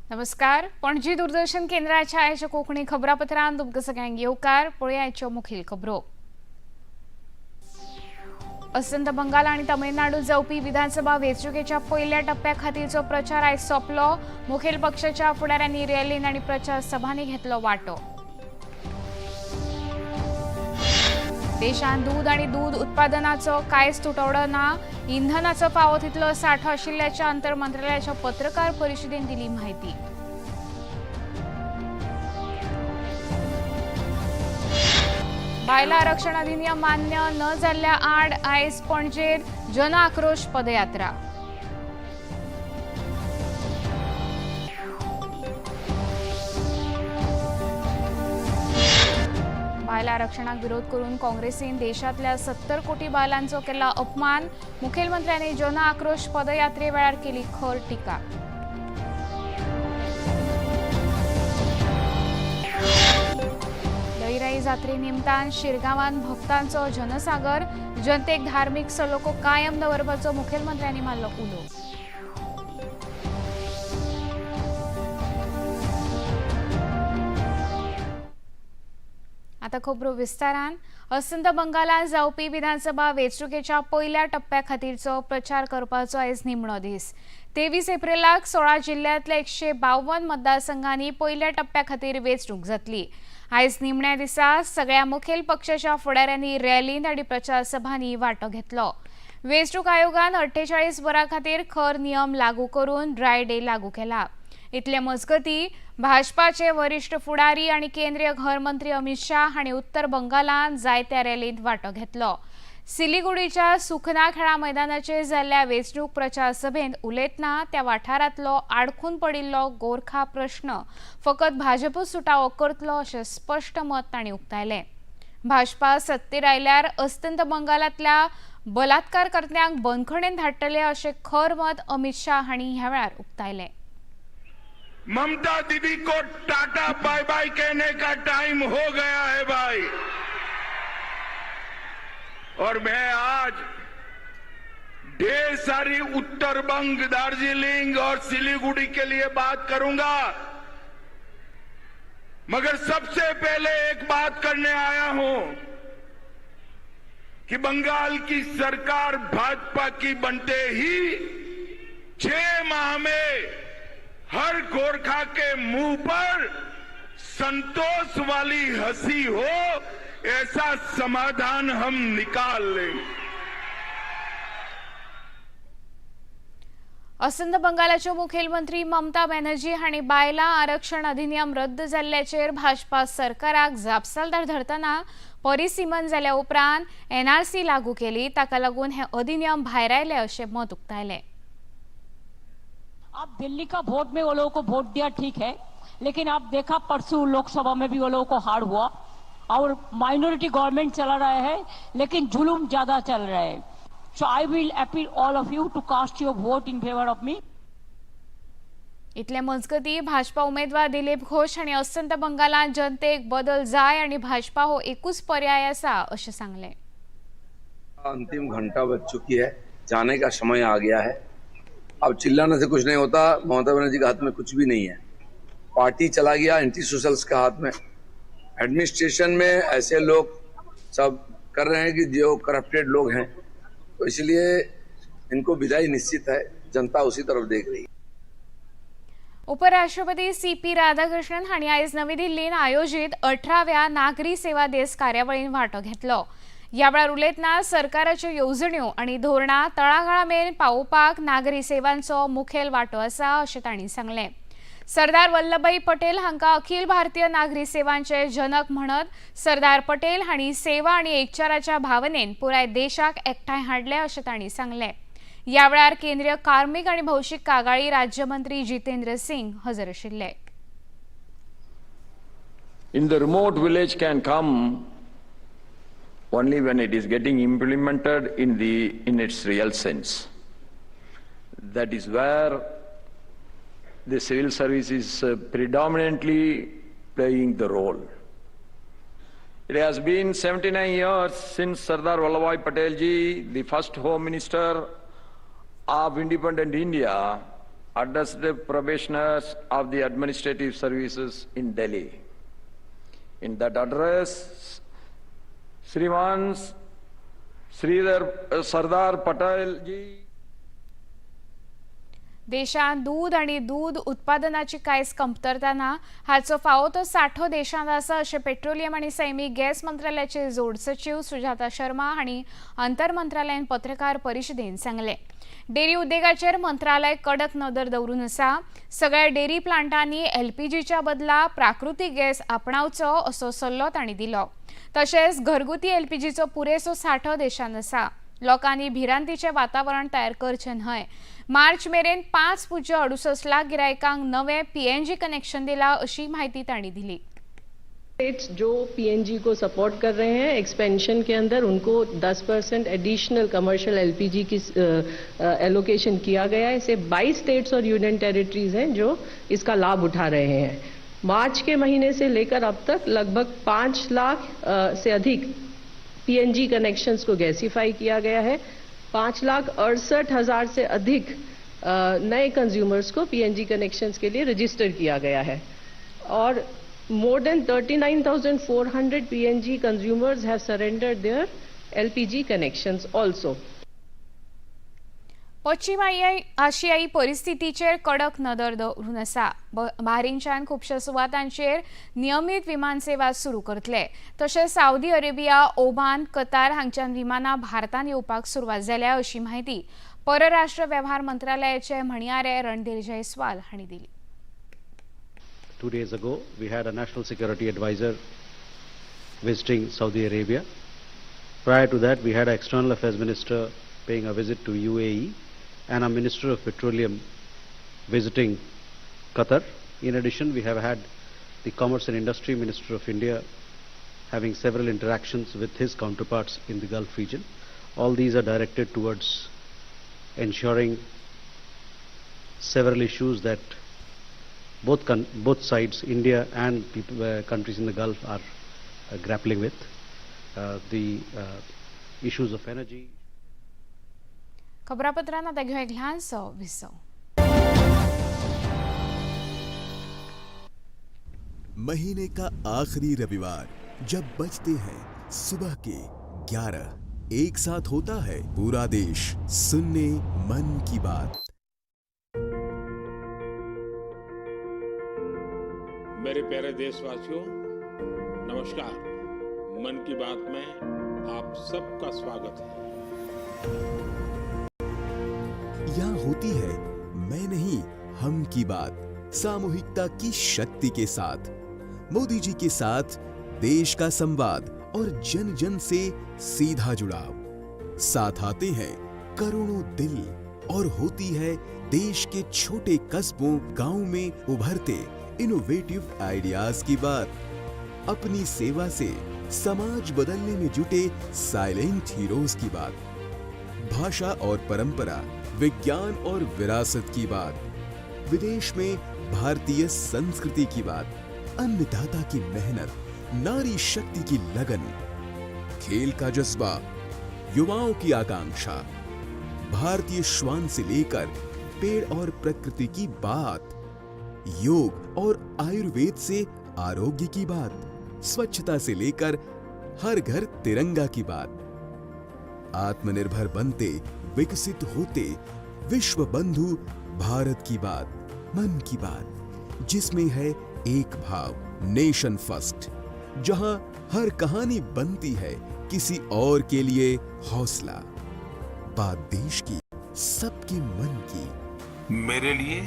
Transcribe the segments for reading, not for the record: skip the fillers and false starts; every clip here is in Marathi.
नमस्कार. पणजी दूरदर्शन केंद्राच्या आयच्या कोकणी खबरापत्रांत तुमकां सगळ्यांक येवकार. पळया आयच्यो मुखेल खबरो. अस्तंत बंगाल आणि तमिळनाडू जावपी विधानसभा वेंचणुकेच्या पयल्या टप्प्या खातीरचो प्रचार आयज सोंपलो. मुखेल पक्षाच्या फुडाऱ्यांनी रॅलीन आणि प्रचार सभांनी घेतलो वांटो. देशांत दूध आणि दूध उत्पादनाचो कांयच तुटवडो ना. इंधनाचो फावो तितलो सांठो आशिल्ल्याच्या अंतर मंत्रालयाच्या पत्रकार परिशदेंत दिली माहिती. बायला आरक्षण अधिनियम मान्य न जाल्ल्या आड आयज पणजेर जन आक्रोश पदयात्रा. बायला आरक्षणाक विरोध करून काँग्रेसीन देशातल्या 70 कोटी बायलांचो केला अपमान. मुखेलमंत्र्यांनी जन आक्रोश पदयात्रे वेळार केली खर टिका. लईराई जात्रे निमतान शिरगांवांत भक्तांचो जनसागर. जनतेक धार्मीक सलोखो कायम दवरपाचो मुखेलमंत्र्यांनी मारलो उलो. आता खबरो विस्तारान. अस्तंत बंगालात जावपी विधानसभा वेंचणुकेच्या पयल्या टप्प्या खातीरचो प्रचार करपाचो आयज निमणो दीस. 23 एप्रिलाक 16 जिल्ल्यांतल्या 152 मतदारसंघांनी पयल्या टप्प्या खातीर वेंचणूक जातली. आयज निमण्या दिसा सगळ्या मुखेल पक्षाच्या फुडाऱ्यांनी रॅलींत आनी प्रचार सभांनी वांटो घेतलो. वेंचणूक आयोगान 48 वरां खातीर खर नियम लागू करून ड्राय डे लागू केला. इतले मजगती भाजपाचे वरिष्ठ फुडारी आणि केंद्रीय घर मंत्री अमित शाह हांणी उत्तर बंगालांत जायत्या रॅलींत वांटो घेतलो. सिलिगुडीच्या सुखना खेळा मैदानाचेर जाल्ल्या वेंचणूक प्रचार सभेंत उलयतना त्या वाठारांतलो आडखून पडिल्लो गोरखा प्रश्न फकत भाजपूच सुटावो करतलो अशें स्पश्ट मत तांणी उक्तायलें. भाजपा सत्तेर आयल्यार अस्तंत बंगालांतल्या बलात्कारकर्त्यांक बंदखणेंत धाडटले अशें खर मत अमित शाह हांणी ह्या वेळार उक्तायलें. ममता दीदी को टाटा बाय बाय कहने का टाइम हो गया है भाई. और मैं आज ढेर सारी उत्तर बंग, दार्जिलिंग और सिलीगुड़ी के लिए बात करूंगा, मगर सबसे पहले एक बात करने आया हूं कि बंगाल की सरकार भाजपा की बनते ही 6 माह में हर गोरखा के मुंह पर संतोष वाली हंसी हो, ऐसा समाधान हम निकाल लेंगे. अस्तंत बंगालाच्यो मुखेलमंत्री ममता बॅनर्जी हांणी बायला आरक्षण अधिनियम रद्द जाल्ल्याचेर भाजपा सरकाराक जापसालदार धरतना परिसीमन जाल्या उपरांत NRC लागू केली. ताका लागून हे अधिनियम भायर आयले अशें मत उक्तायलें. आप दिल्ली का वोट में वो लोगों को वोट दिया ठीक है, लेकिन आप देखा परसों लोकसभा में भी वो लोगों को हार हुआ और माइनॉरिटी गवर्नमेंट चला रहा है, लेकिन जुलूम ज्यादा चल रहा है. So I will appeal all of you to cast your vote in favour of me. इतले मजगती भाजपा उमेदवार दिलीप घोष हांणी अस्तंत बंगालांत जनतेक बदल जाय आनी भाजपा हो एकूच पर्याय आसा अशें सांगलें. अंतिम घंटा बज चुकी है, जाने का समय आ गया है. अब चिल्लाने से कुछ नहीं होता. ममता बनर्जी के हाथ में कुछ भी नहीं है. पार्टी चला गया एंटी सोशल्स के हाथ में. एडमिनिस्ट्रेशन में ऐसे लोग सब कर रहे हैं कि जो करप्टेड लोग हैं, तो इसलिए इनको विदाई निश्चित है. जनता उसी तरफ देख रही है. उपराष्ट्रपती CP राधाकृष्णन हांणी आयज नवी दिल्लीत आयोजित 18व्या नागरी सेवा दिस कार्यावळींत वांटो घेतलो. ह्या वेळार उलयतना सरकाराच्यो येवजण्यो आनी धोरणां तळागाळा मेरेन पावोवपाक नागरी सेवांचो मुखेल वांटो आसा अशें तांणी सांगलें. सरदार वल्लभभाई पटेल हांकां अखिल भारतीय नागरी सेवांचे जनक म्हणत सरदार पटेल हांणी सेवा आनी एकचाराच्या भावनेन पुराय देशाक एकठांय हाडले अशें तांणी सांगलें. ह्या वेळार केंद्रीय कार्मिक आणि भौशीक कागाळी राज्यमंत्री जितेंद्र सिंग हजर आशिल्ले. In the remote village can come only when it is getting implemented in its real sense. That is where the civil service is predominantly playing the role. It has been 79 years since Sardar Vallabhbhai Patel ji, the first Home Minister of independent India, addressed the probationers of the administrative services in Delhi. In that address, Shriman Sardar Patel ji देशात दूध आणि दूध उत्पादनाची कांयच कमतरता ना, हाचो फावो तो सांठो देशांत आसा अशें पेट्रोलियम आणि सैमीक गॅस मंत्रालयाचे जोड सचिव सुजाता शर्मा हांणी अंतर मंत्रालयान पत्रकार परिशदेंत सांगलें. डेरी उद्देगाचेर मंत्रालय कडक नदर दवरून आसा. सगळ्या डेरी प्लांटांनी एलपीजीच्या बदला प्राकृतीक गॅस आपणावचो असो सल्लो तांणी दिलो. तशेंच घरगुती एलपीजीचो पुरेसो सांठो देशांत आसा. लोकांनी भिरांतीचे वातावरण तयार करचे न्हय. मार्च मेरेन 5.68 लाख गिरायकांक नवे पीएनजी कनेक्शन दिला अशी माहिती तांणी दिली. स्टेट्स जो पीएनजी को सपोर्ट कर रहे हैं एक्सपेंशन के अंदर उनको 10% एडिशनल कमर्शियल एलपीजी की एलोकेशन किया गया है. इसे 22 स्टेट्स और यूनियन टेरिटरीज हैं जो इसका लाभ उठा रहे हैं. मार्च के महीने से लेकर अब तक लगभग 5 लाख से अधिक पीएनजी कनेक्शंस को गैसीफाई किया गया है. 5,68,000 से अधिक नए कंज्यूमर्स को पीएनजी कनेक्शंस के लिए रजिस्टर किया गया है और more than 39,400 PNG consumers have surrendered their LPG connections also. पश्चिम आशियाई परिस्थितीचेर कडक नदर दवरून आसा. बहारीनच्यान खुबश्या सुवातांचेर नियमीत विमान सेवा सुरू करतले. तशेंच सावदी अरेबिया, ओमान, कतार हांगच्यान विमानां भारतांत येवपाक सुरवात जाल्या अशी माहिती परराष्ट्र वेव्हार मंत्रालयाचे म्हणयारे रणधीर जयस्वाल हांणी दिली. 2 days ago, we had a national security advisor visiting Saudi Arabia. Prior to that, we had an external affairs minister paying a visit to UAE and a minister of petroleum visiting Qatar. In addition, we have had the Commerce and Industry Minister of India having several interactions with his counterparts in the Gulf region. All these are directed towards ensuring several issues that both sides, India and countries in the Gulf, are grappling with. The issues of energy. खबरापत्रांत आतां घेवया एक ल्हानसो विसव. महीने का आखिरी रविवार जब बजते हैं सुबह के 11, एक साथ होता है पूरा देश सुनने मन की बात. मेरे प्यारे देशवासियों, नमस्कार. मन की बात में आप सबका स्वागत है. यहाँ होती है मैं नहीं हम की बात, सामूहिकता की शक्ति के साथ. मोदी जी के साथ देश का संवाद और जन जन से सीधा जुड़ाव. साथ आते हैं करोड़ों दिल और होती है देश के छोटे कस्बों गांव में उभरते इनोवेटिव आइडियाज की बात. अपनी सेवा से समाज बदलने में जुटे साइलेंट हीरोज की बात. भाषा और परंपरा, विज्ञान और विरासत की बात. विदेश में भारतीय संस्कृति की बात. अन्नदाता की मेहनत, नारी शक्ति की लगन, खेल का जज्बा, युवाओं की आकांक्षा. भारतीय श्वान से लेकर पेड़ और प्रकृति की बात. योग और आयुर्वेद से आरोग्य की बात. स्वच्छता से लेकर हर घर तिरंगा की बात. आत्मनिर्भर बनते, विकसित होते, विश्व बंधु भारत की बात. मन की बात, जिसमें है एक भाव, नेशन फर्स्ट. जहां हर कहानी बनती है किसी और के लिए हौसला. बात देश की, सबके मन की. मेरे लिए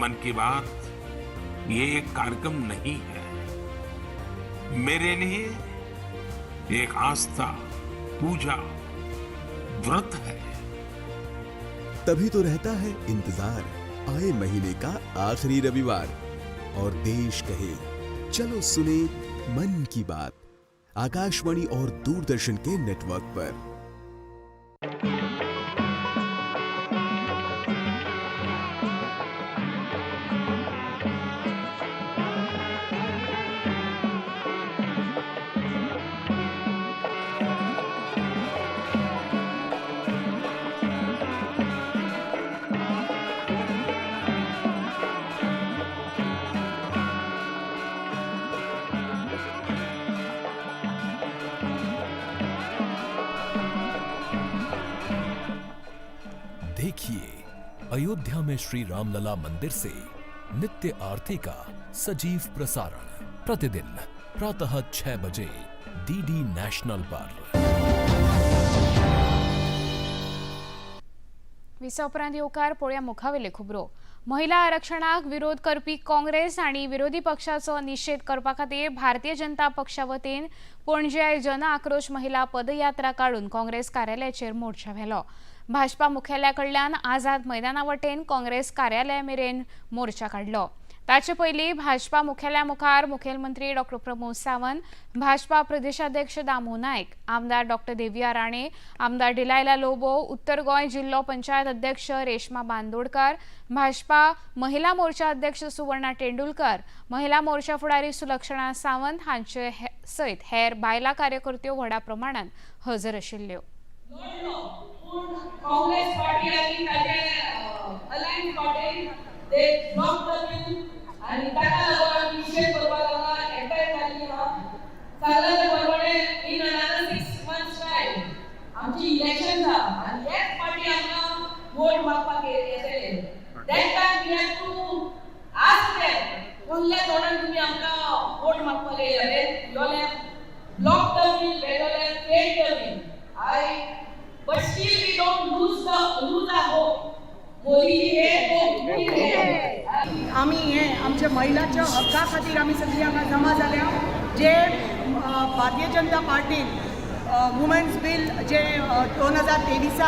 मन की बात ये एक कार्यक्रम नहीं है. मेरे लिए एक आस्था, पूजा, व्रत है. तभी तो रहता है इंतजार आए महीने का आखिरी रविवार, और देश कहे चलो सुने मन की बात, आकाशवाणी और दूरदर्शन के नेटवर्क पर। देखिए, अयोध्या में श्री रामलला मंदिर से नित्य आरती का सजीव प्रसारण प्रतिदिन प्रातः 6 बजे डीडी नेशनल पर। विसा उपरांत येवकार पळोवया मुखावेले खबरो। महिला आरक्षणाक विरोध करपी काँग्रेस आणि विरोधी पक्षाचो निषेध करपा खातीर भारतीय जनता पक्षा वतीन पणजे जन आक्रोश महिला पदयात्रा काढून काँग्रेस कार्यालयाचेर मोर्चा व्हेलो। भाजपा मुख्यालया कडल्यान आझाद मैदाना वटेन काँग्रेस कार्यालया मेरेन मोर्चा काढलो। ताचे पयलीं भाजपा मुख्यालया मुखार मुखेलमंत्री डॉ प्रमोद सावंत, भाजपा प्रदेशाध्यक्ष दामू नायक, आमदार डॉ देविया राणे, आमदार डिलायला लोबो, उत्तर गोंय जिल्लो पंचायत अध्यक्ष रेश्मा बांदोडकार, भाजपा महिला मोर्चा अध्यक्ष सुवर्णा तेंडुलकर, महिला मोर्चा फुडारी सुलक्षणा सावंत हांचे सयत हेर बायला कार्यकर्त्यो व्हडा प्रमाणात हजर आशिल्ल्यो। काँग्रेस पार्टी आणि ताचे अलायन्स पार्टी ते ब्लॉक करतील आणि ताका लागून निषेध करपाक लागून एकठांय जाल्ली सांगले प्रमाणे इन अनदर 6 months टाइम आमची इलेक्शन जा आणि एक पार्टी आमकां वोट मागपाक येतले। That time we have to ask them कोणल्या तोंडान तुम्ही आमकां वोट मागपाक येयले योले ब्लॉक करतील वेगळे पेड करतील but still we don't lose our hope. Modi आम्ही आमच्या महिलांच्या हक्का खातीर आम्ही सगळी हांगा जमा जाल्या। जे भारतीय जनता पार्टीन वुमेन्स बील जे 2023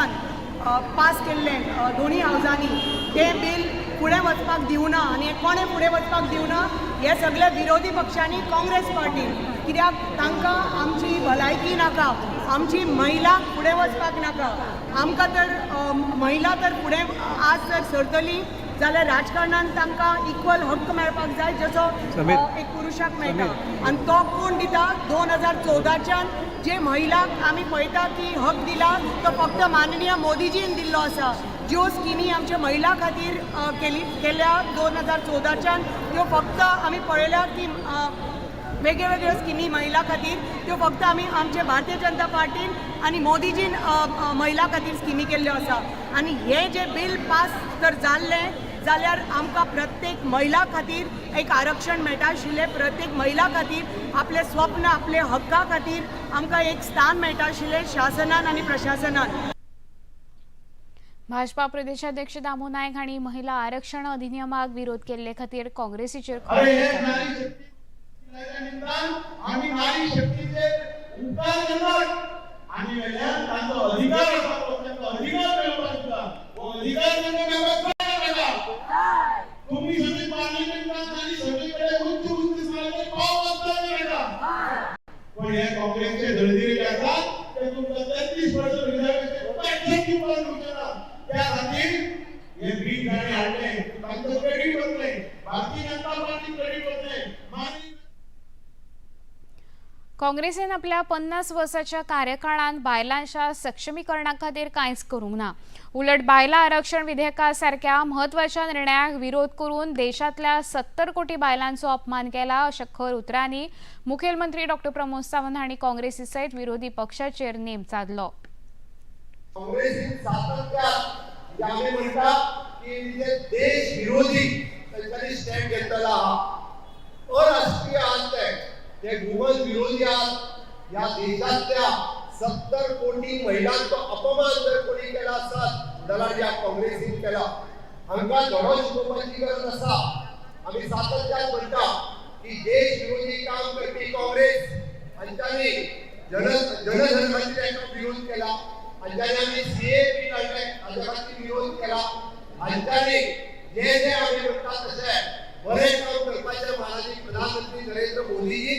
पास केल्ले दोन्ही हावजांनी ते बील फुडें वचपाक दिवना आनी कोणें फुडें वचपाक दिवना हे सगळे विरोधी पक्षांनी काँग्रेस पार्टीन, कित्याक तांकां आमची भलायकी नाका, आमची महिला फुडें वचपाक नाका। आमकां तर महिला तर फुडें आज जर सरतली जाल्यार राजकारणान तांकां इक्वल हक्क मेळपाक जाय जसो एक पुरुषाक मेळटा, आनी तो कोण दिता 2014च्यान जे महिलाक आमी पळयता की हक दिला तो फक्त माननीय मोदीजीन दिल्लो आसा। ज्यो स्किमी आमच्या महिला खातीर केल्या 2014च्यान त्यो फक्त आमी पळयल्या की वेगळ्यो वेगळ्यो स्किमी महिला खातीर त्यो फक्त आमी आमचे भारतीय जनता पार्टीन आनी मोदीजीन महिला खातीर स्किमी केल्ल्यो आसा। आनी हे जे बील पास जर जाल्लें जाल्यार आमकां प्रत्येक महिला खातीर एक आरक्षण मेळटा आशिल्लें, प्रत्येक महिला खातीर आपले स्वप्न आपले हक्का खातीर आमकां एक स्थान मेळटा आशिल्लें शासनान आनी प्रशासनान। भाजपा प्रदेशाध्यक्ष दामू नायक हांणी महिला आरक्षण अधिनियमाक विरोध केल्ले खातीर काँग्रेसीचेर आम्ही नारी शक्तीचे उपकार करणार आणि वेळेला तांचो अधिकार आसा तो तांचो अधिकार मेळपाक जाय। हो अधिकार तांकां मेळपाक जाय। तुम्ही सगळी पार्लिमेंटात आणि सगळीकडे उच्च उच्च स्थानाचे पाव वाजता मेळटा, पण हे काँग्रेसचे दळदिरे जे आसात ते तुमकां 33% रिझर्वेशन पॅकेज दिवपाक उचलना। त्या खातीर हे बील ताणें हाडले, तांचो क्रेडीट वतले, भारतीय जनता पार्टी क्रेडीट वतले। काँग्रेसीन आपल्या 50 वर्साच्या कार्यकाळात बायलांच्या सक्षमीकरणा खातीर कांयच करूंक ना। उलट बायला आरक्षण विधेयका सारख्या म्हत्वाच्या निर्णयाक विरोध करून देशातल्या 70 कोटी बायलांचो अपमान केला अशा खर उतरांनी मुखेलमंत्री डॉ प्रमोद सावंत हांणी काँग्रेसी सयत विरोधी पक्षाचेर नेम साधलो। काँग्रेसीन सातत्यान आमी म्हणटा की देश विरोधी तांच्यानी स्टँड घेतला अराष्ट्रीय आसले ते गुगल विरोधी या देशातल्या 70 कोटी महिलांचो अपमान जर कोणी केला आसत जाल्यार या काँग्रेसीन केला। हांकां धडो शिकोवपाची गरज आसा। आमी सातत्यान म्हणटा की देश विरोधी काम करपी काँग्रेस हांच्यानी जनधर्माचेर विरोध केला, अंजनांनी सीए बिल अजिबात विरोध केला. अंजनांनी जे जे आम्ही म्हणतात तसं बरेच काम करपाचे माननीय प्रधानमंत्री नरेंद्र मोदीजी.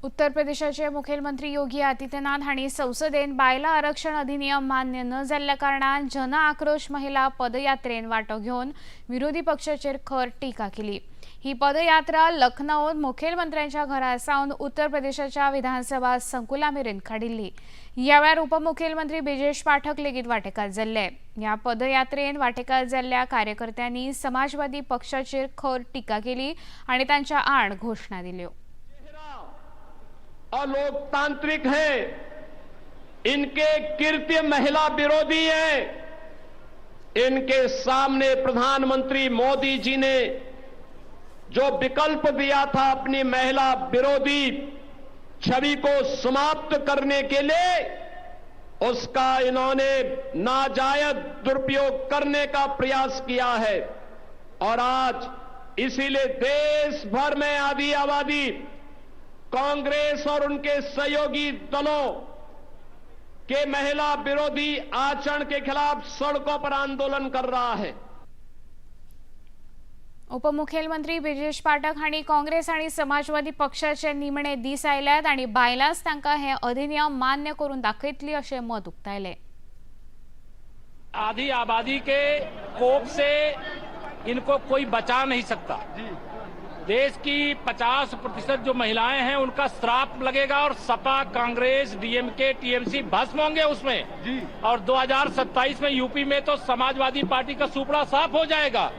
उत्तर प्रदेशाचे मुखेलमंत्री योगी आदित्यनाथ हांणी संसदेन बायला आरक्षण अधिनियम मान्य न जाल्ल्या कारणान जन आक्रोश महिला पदयात्रेन वांटो घेवन विरोधी पक्षाचेर खर टिका केली. ही पदयात्रा लखनौत मुखेलमंत्र्यांच्या घरासावन उत्तर प्रदेशाच्या विधानसभा संकुला मेरेन काडिल्ली. ह्या वेळार उपमुखेलमंत्री ब्रिजेश पाठक लेगीत वांटेकार जाल्ले. ह्या पदयात्रेन वांटेकार जाल्ल्या कार्यकर्त्यांनी समाजवादी पक्षाचेर खर टिका केली आणि तांच्या आड घोषणा दिल्यो. अलोकतांत्रिक है, इनके कृत्य महिला विरोधी है. इनके सामने प्रधानमंत्री मोदी जी ने जो विकल्प दिया था अपनी महिला विरोधी छवि को समाप्त करने के लिए, उसका इन्होंने नाजायज दुरुपयोग करने का प्रयास किया है. और आज इसीलिए देश भर में आधी आबादी कांग्रेस और उनके सहयोगी दलों के महिला विरोधी आचरण के खिलाफ सड़कों पर आंदोलन कर रहा है. उपमुखेलमंत्री ब्रिजेश पाठक हांणी काँग्रेस आणि समाजवादी पक्षाचे निमणे दीस आयल्यात आणि बायलांच तांकां हे अधिनियम मान्य करून दाखयतली अशें मत उक्तायले. आधी आबादी के कोप से इनको कोई बचा नहीं सकता. देश की 50% जो महिलाएं हैं उनका श्राप लगेगा और सपा, कांग्रेस, डीएमके, टीएमसी भस्म होंगे उसमें. और 2027 में यूपी में तो समाजवादी पार्टी का सुपड़ा साफ हो जाएगा.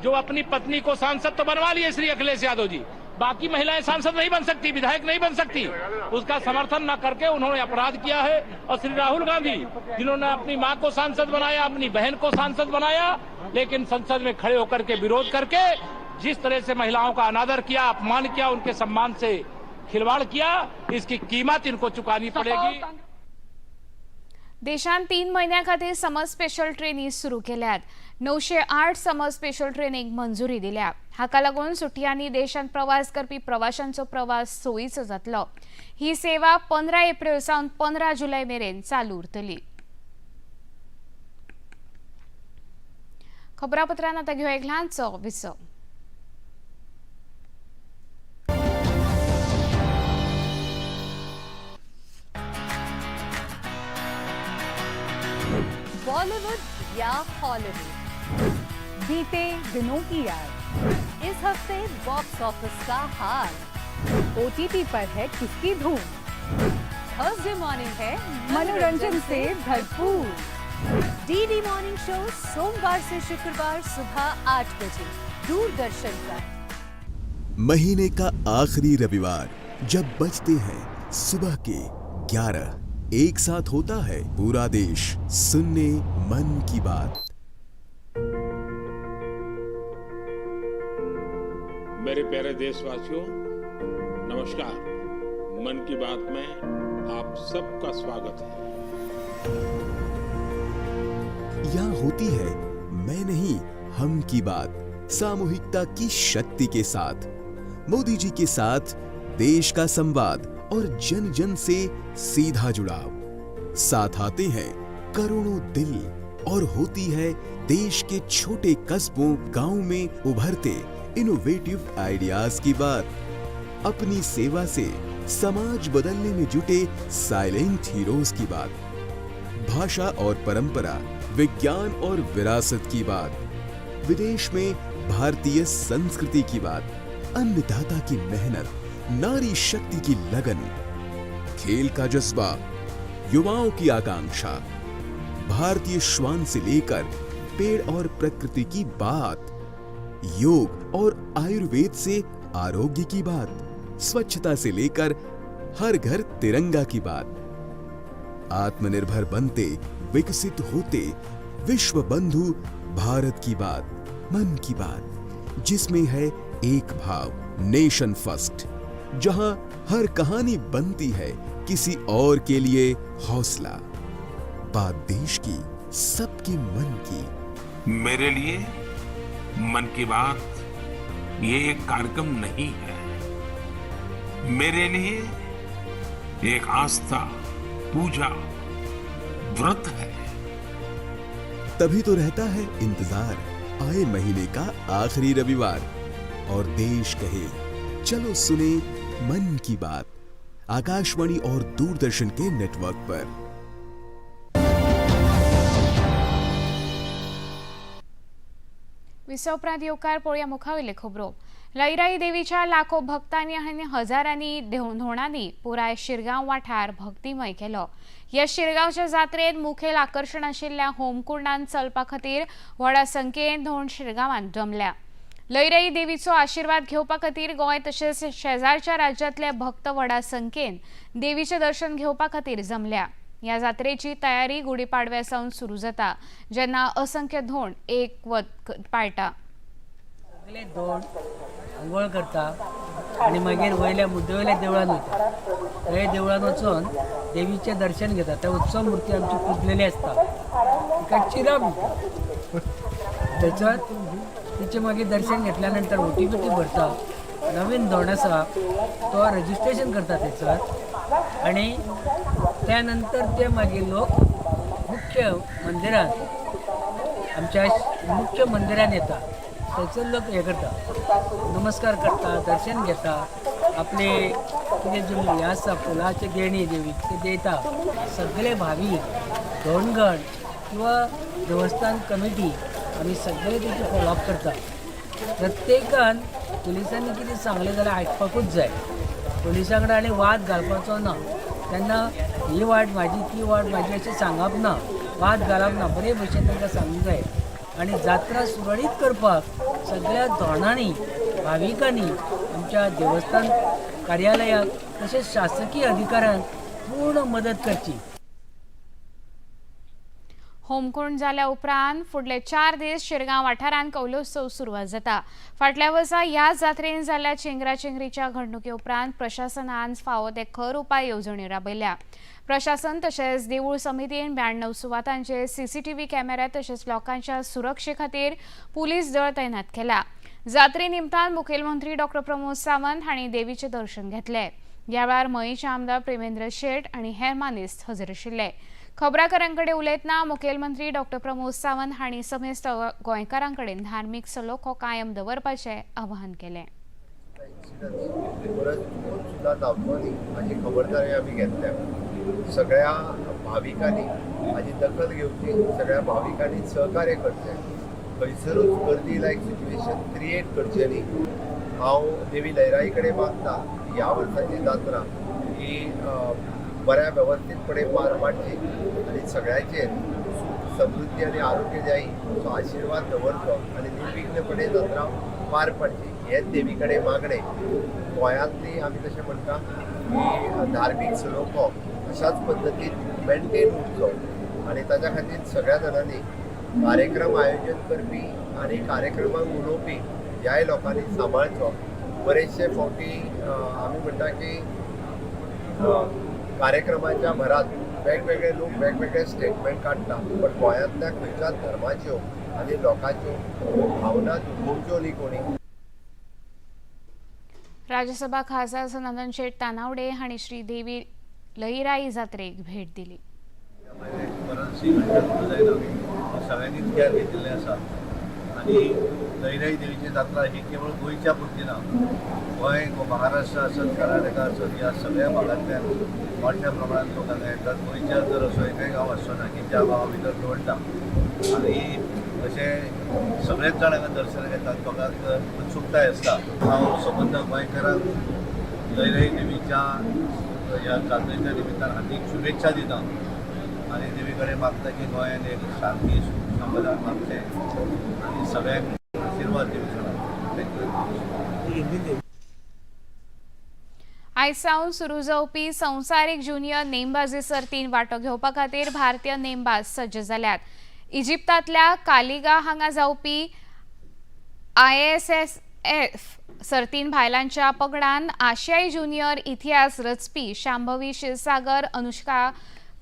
जो अपनी पत्नी को सांसद तो बनवा लिए श्री अखिलेश यादव जी, बाकी महिलाएं सांसद नहीं बन सकती, विधायक नहीं बन सकती. उसका समर्थन न करके उन्होंने अपराध किया है. और श्री राहुल गांधी जिन्होंने अपनी मां को सांसद बनाया, अपनी बहन को सांसद बनाया, लेकिन संसद में खड़े होकर के विरोध करके जिस तरह से महिलाओं का अनादर किया, अपमान किया, उनके सम्मान से खिलवाड़ किया, इसकी कीमत इनको चुकानी पड़ेगी. देशांत 3 महिन्यां खातीर समर स्पेशल ट्रेनी सुरू केल्यात. 908 समर स्पेशल ट्रेनीक मंजुरी दिल्या. हाका लागून सुटयांनी देशांत प्रवास करपी प्रवाशांचो प्रवास सोयीचो जातलो. ही सेवा 15 एप्रिल सावन 15 जुलै मेरेन चालू उरतली. खबरापत्रांत आतां घेवया एक ल्हानसो विसव. बॉलीवुड या हॉलीवुड, बीते दिनों की याद. इस हफ्ते बॉक्स ऑफिस का हाल. ओटीटी पर है किसकी धूम. थर्सडे मॉर्निंग है मनोरंजन से भरपूर. डीडी मॉर्निंग शो सोमवार से शुक्रवार सुबह 8 बजे दूरदर्शन पर. महीने का आखिरी रविवार जब बजते हैं सुबह के 11, एक साथ होता है पूरा देश सुनने मन की बात. मेरे प्यारे देशवासियों, नमस्कार. मन की बात में आप सबका स्वागत है. यहाँ होती है मैं नहीं हम की बात, सामूहिकता की शक्ति के साथ. मोदी जी के साथ देश का संवाद और जन जन से सीधा जुड़ाव. साथ आते हैं करोड़ों दिल और होती है देश के छोटे कस्बों गांव में उभरते इनोवेटिव आइडियाज की बात. अपनी सेवा से समाज बदलने में जुटे साइलेंट हीरोज की बात. भाषा और परंपरा, विज्ञान और विरासत की बात. विदेश में भारतीय संस्कृति की बात. अन्नदाता की मेहनत, नारी शक्ति की लगन, खेल का जज्बा, युवाओं की आकांक्षा. भारतीय श्वान से लेकर पेड़ और प्रकृति की बात. योग और आयुर्वेद से आरोग्य की बात. स्वच्छता से लेकर हर घर तिरंगा की बात. आत्मनिर्भर बनते, विकसित होते, विश्व बंधु भारत की बात. मन की बात, जिसमें है एक भाव, नेशन फर्स्ट. जहां हर कहानी बनती है किसी और के लिए हौसला. बात देश की, सबके मन की. मेरे लिए मन की बात ये एक कार्यक्रम नहीं है. मेरे लिए एक आस्था, पूजा, व्रत है। तभी तो रहता है इंतजार आए महीने का आखिरी रविवार और देश कहे चलो सुने मन की बात आकाशवाणी और दूरदर्शन के नेटवर्क पर। विसवप्रांत येवकार पळोवया मुखावेले खबरो। लयराई देवीच्या लाखो भक्तांनी आनी हजारांनी धोणांनी पुराय शिरगांव वाठार भक्तिमय केलो। ह्या शिरगांवच्या जात्रेत मुखेल आकर्षण आशिल्ल्या होमकुंडांत चलपा खातीर व्हडा संख्येन धोंड शिरगांवांत जमल्या। लयराई देवीचो आशीर्वाद घेवपा खातीर गोंय तशेंच शेजारच्या राज्यांतले भक्त व्हडा संख्येन देवीचें दर्शन घेवपा खातीर जमल्या। ह्या जात्रेची तयारी गुढीपाडव्या सावन सुरू जाता, जेन्ना असंख्य धोंड एक वत पाळटा। सगळे धोंड अंघोळ करता आनी मागीर वयल्या मुद्दवयल्या देवळान वयता। थंय देवळान वचून देवीचें दर्शन घेता। त्या उत्सव मूर्ती आमची पुजलेली आसता, तिका चिरा थंयसर तिचे मागीर दर्शन घेतल्या नंतर ओटी बिटी भरता। नवीन धोंड आसा तो रजिस्ट्रेशन करता थंयसर आनी त्यानंतर ते मागीर लोक मुख्य मंदिरांत आमच्या मुख्य मंदिरान येता। थंयसर लोक हे करता, नमस्कार करता, दर्शन घेता, आपले कितें जे हे आसा फुलाचे देणी देवीक ते दिता। सगळे भावीक धोंडगण किंवा देवस्थान कमिटी आमी सगळे तेची फॉलोअप करता। प्रत्येकान पुलिसांनी कितें सांगलें जाल्यार आयकपाकूच जाय। पुलिसां कडेन आनी वाद घालपाचो ना। तेन्ना ही वाट म्हाजी ती वाट म्हाजी अशें सांगप ना, वाद घालप ना, बरे भशेन तांकां सांगूंक जाय। आनी जात्रा सुरळीत करपाक सगळ्या धोंडांनी भाविकांनी आमच्या देवस्थान कार्यालयाक तशेंच शासकीय अधिकाऱ्यांक पूर्ण मदत करची। होमकुंड जाल्या उपरांत फुडले 4 दीस शिरगांव वाठारांत कौलोत्सव सुरवात जाता। फाटल्या वर्सा ह्या जात्रेन जाल्ल्या चेंगराचेंगरीच्या घडणुके उपरांत प्रशासनान फावो ते खर उपाय येवजणी राबयल्या। प्रशासन तशेंच देवूळ समितीन 92 सुवातांचेर सीसीटीव्ही कॅमेरा तशेंच लोकांच्या सुरक्षे खातीर पुलीस दळ तैनात केला। जात्रे निमतान मुखेलमंत्री डॉ प्रमोद सावंत हांणी देवीचें दर्शन घेतलें। ह्या वेळार मयेंचे आमदार प्रेमेंद्र शेट आनी हेर मानेस्त हजर आशिल्ले। खबराकारांकडे उलयतना मुखेलमंत्री डॉ प्रमोद सावंत हांणी समेस्त गोंयकारांकडेन धार्मीक सलोखो कायम दवरपाचें आवाहन केलें। हाची खबरदारी आमी घेतल्या। सगळ्या भाविकांनी हाची दखल घेवची, सगळ्या भाविकांनी सहकार्य करचें, खंयसरूच गर्दी लायक सिच्युएशन क्रिएट करचें न्ही। हांव देवी लयराई कडेन मागता ह्या वर्साची जात्रा ही बऱ्या वेवस्थीतपणे पार पाडची आनी सगळ्यांचेर समृद्धी आनी आरोग्य जायी असो आशिर्वाद दवरचो आनी निर्विघ्नपणे जात्रा पार पाडची हेच देवी कडेन मागणें। गोंयांतली आमी तशें म्हणटा की धार्मीक सलोखो अशाच पद्दतीन मेंटेन उरचो आनी ताच्या खातीर सगळ्या जाणांनी कार्यक्रम आयोजन करपी आनी कार्यक्रमाक उलोवपी ह्याय लोकांनी सांबाळचो। बरेचशे फावटी आमी म्हणटा की कार्यक्रमाच्या भरात वेगवेगळे लोक वेगवेगळे स्टेटमेंट काडटा, पण गोंयांतल्या खंयच्याच धर्माच्यो आनी लोकांच्यो भावना दुखोवच्यो न्ही कोणी। राज्यसभा खासदार सनातन शेट तानावडे हांणी श्री देवी लयराई जात्रेक भेट दिली। सगळ्यांनीच केअर घेतिल्लें आसा आनी लयराई देवीची जात्रा ही केवळ गोंयच्या पुरती ना, गोंय महाराष्ट्र आसत कर्नाटका आसत ह्या सगळ्या भागांतल्यान मोठ्या प्रमाणात लोक हांगा येतात। गोंयच्या जर असो एकय गांव आसचो ना की ज्या गांवा भितर जोडटा आनी अशें सगळेच जाण हांगा दर्शन घेतात। लोकांक उत्सुकताय आसता। हांव संबंद गोंयकारांक लयराई देवीच्या ह्या जात्रेच्या निमित्तान हार्दिक शुभेच्छा दिता आनी देवी कडेन मागता की गोंयान एक शांती समाधान मागचें आनी सगळ्यांक आशिर्वाद दिवचो। आयज सावन सुरू जावपी संवसारीक ज्युनियर नेमबाजी सर्तीन वांटो घेवपा खातीर भारतीय नेमबाज सज्ज जाल्यात। इजिप्तांतल्या कालिगा हांगा जावपी ISSF सर्तीन बायलांच्या पंगडान आशियाई ज्युनियर इतिहास रचपी शांभवी क्षीरसागर, अनुष्का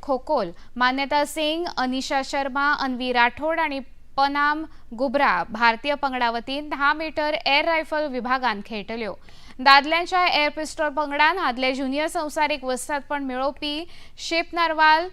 खोकोल, मान्यता सिंग, अनिशा शर्मा, अन्वी राठोड आनी पनाम गुब्रा भारतीय पंगडा वतीन 10 मीटर एअर रायफल विभागान खेळटल्यो. दादल्यांच्या एअर पिस्टॉल पंगडान आदले ज्युनियर संवसारीक वस्तादपण मेळोवपी शिप नारवाल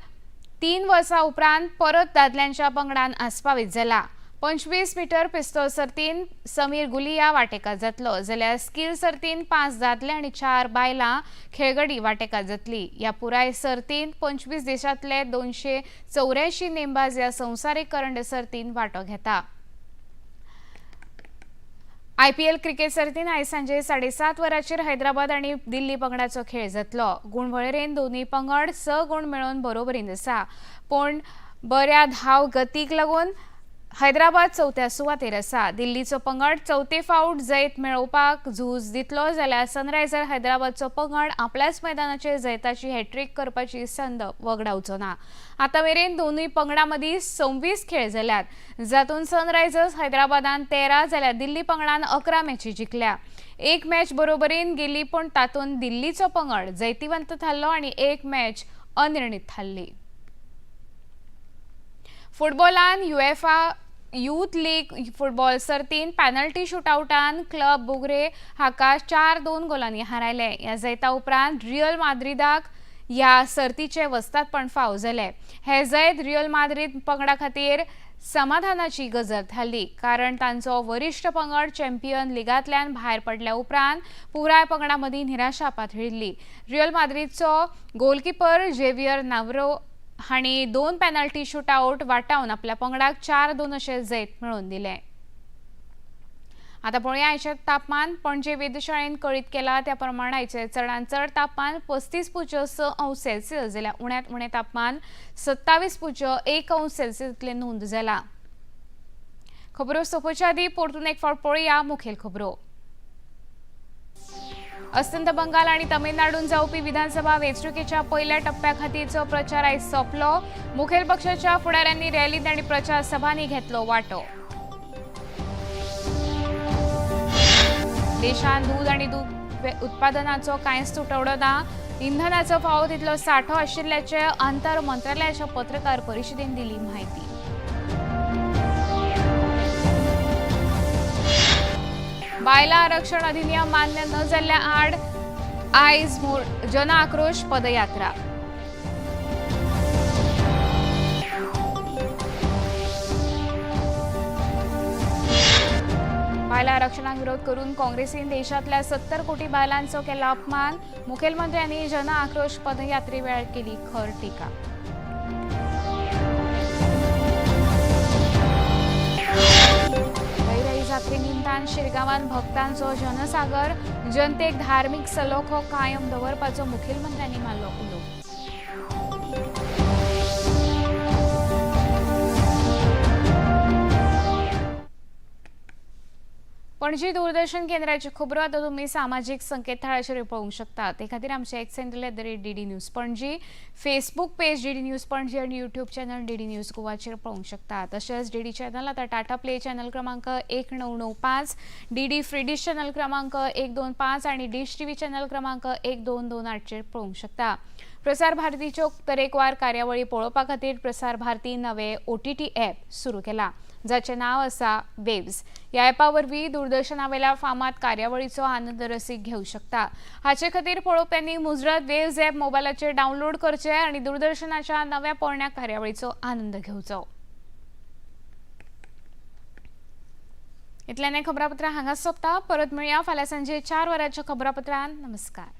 3 वर्सां उपरांत परत दादल्यांच्या पंगडान आस्पावीत जाला. 25 मीटर पिस्तॉल सर्तीन समीर गुलिया वांटेकार जातलो जाल्यार स्किल सर्तीन 5 दादले आनी 4 बायलां खेळगडी वांटेकार जातली. ह्या पुराय सर्तीन 25 देशांतले 284 नेमबाज ह्या संवसारीक करंड सर्तीन वांटो घेता. IPL क्रिकेट सर्तीन आयज सांजे 7:30 वरांचेर हैदराबाद आनी दिल्ली पंगडाचो खेळ जातलो. गुण वळेरेन दोनूय पंगड 6 गुण मेळोवन बरोबरीन आसा. पूण बऱ्या धाव गतीक लागून हैदराबाद 4थ्या सुवातेर आसा. दिल्लीचो पंगड 4थे फावट जैत मेळोवपाक झूज दितलो जाल्यार सनरायझर हैदराबादचो पंगड आपल्याच मैदानाचेर जैताची हॅट्रिक करपाची संद वगडावचो ना. आतां मेरेन दोनूय पंगडां मदीं 26 खेळ जाल्यात, जातून सनरायझर्स हैदराबादान 13 जाल्यार दिल्ली पंगडान 11 मॅची जिखल्या. एक मॅच बरोबरीन गेली पूण तातूंत दिल्लीचो पंगड जैतिवंत थारलो आनी एक मॅच अनिर्णीत थारली. फुटबॉलान UEFA यूथ लीग फुटबॉल सर्तीन पेनल्टी शूटआउटान क्लब बुगरे हाका 4-2 गोलांनी हारायले. ह्या जैता उपरांत रियल माद्रिदाक ह्या सर्तीचे वस्तादपण फावो जाले. हे जैत रियल माद्रिद पंगडा खातीर समाधानाची गजर थारली, कारण तांचो वरिश्ठ पंगड चॅम्पियन लिगांतल्यान भायर पडल्या उपरांत पुराय पंगडा मदीं निराशा पातळिल्ली. रियल माद्रिदचो गोलकीपर झेवियर नावरो हांणी 2 पेनल्टी शूटआउट वाटावन आपल्या पंगडाक 4-2 अशें जैत मेळोवन दिलें. आतां पळोवया आयचें तापमान. पणजे वेधशाळेन कळीत केला त्या प्रमाण आयचें चडांत चड तापमान 35.6 अंश सेल्सियस जाल्यार उण्यांत उणें तापमान 27.1 अंश सेल्सियस इतलें नोंद जाला. खबरो सोंपोवच्या आदीं परतून एक फावट पळोवया मुखेल खबरो. अस्तंत बंगाल आणि तमिळनाडून जावपी विधानसभा वेंचणुकेच्या पहिल्या टप्प्या खातीरचो प्रचार आयज सोंपलो. मुखेल पक्षाच्या फुडाऱ्यांनी रॅलींत आनी प्रचार सभांनी घेतलो वांटो. देशांत दूद आनी दूद उत्पादनाचो कांयच तुटवडो ना. इंधनाचो फावो तितलो सांठो आशिल्ल्याचे आंतर मंत्रालयाच्या पत्रकार परिशदेंत दिली म्हायती. बायला आरक्षण अधिनियम मान्य न जाल्ल्या आड आयज जन आक्रोश पदयात्रा. बायला आरक्षणाक विरोध करून काँग्रेसीन देशातल्या 70 कोटी बायलांचो केला अपमान. मुखेलमंत्र्यांनी जन आक्रोश पदयात्रे वेळार केली खर टिका. जात्रे निमतान शिरगांवान भक्तांचो जनसागर. जनतेक धार्मीक सलोखो कायम दवरपाचो मुखेलमंत्र्यांनी मारलो उलो. पणजी दूरदर्शन केंद्राची खबरो आतां तुमी सामाजीक संकेतथळाचेर पळोवंक शकता. ते खातीर आमचे x handle @DD news Panaji, Facebook page DD news Panaji आनी यूट्यूब चॅनल DD न्यूज गोवाचेर पळोवंक शकता. तशेंच DD चॅनल आतां टाटा प्ले चॅनल क्रमांक 1995, DD फ्री डिश चॅनल क्रमांक 125 आनी डिश TV चॅनल क्रमांक 1228चेर पळोवंक शकता. प्रसार भारतीच्यो तरेकवार कार्यावळी पळोवपा खातीर प्रसार भारती नवे OTT ॲप सुरू केला, जाचें नांव आसा वेव्स. ह्या ॲपा वरवीं दूरदर्शनावेल्या फामाद कार्यावळीचो आनंद रसीक घेवंक शकता. हाचे खातीर पळोवप्यांनी मुजरत वेव्स ॲप मोबायलाचेर डावनलोड करचें आनी दूरदर्शनाच्या नव्या पोरण्या कार्यावळीचो आनंद घेवचो. इतल्यान खबरापत्रां हांगाच सोंपता. परत मेळया फाल्यां सांजे 4 वरांच्या खबरापत्रांत. नमस्कार.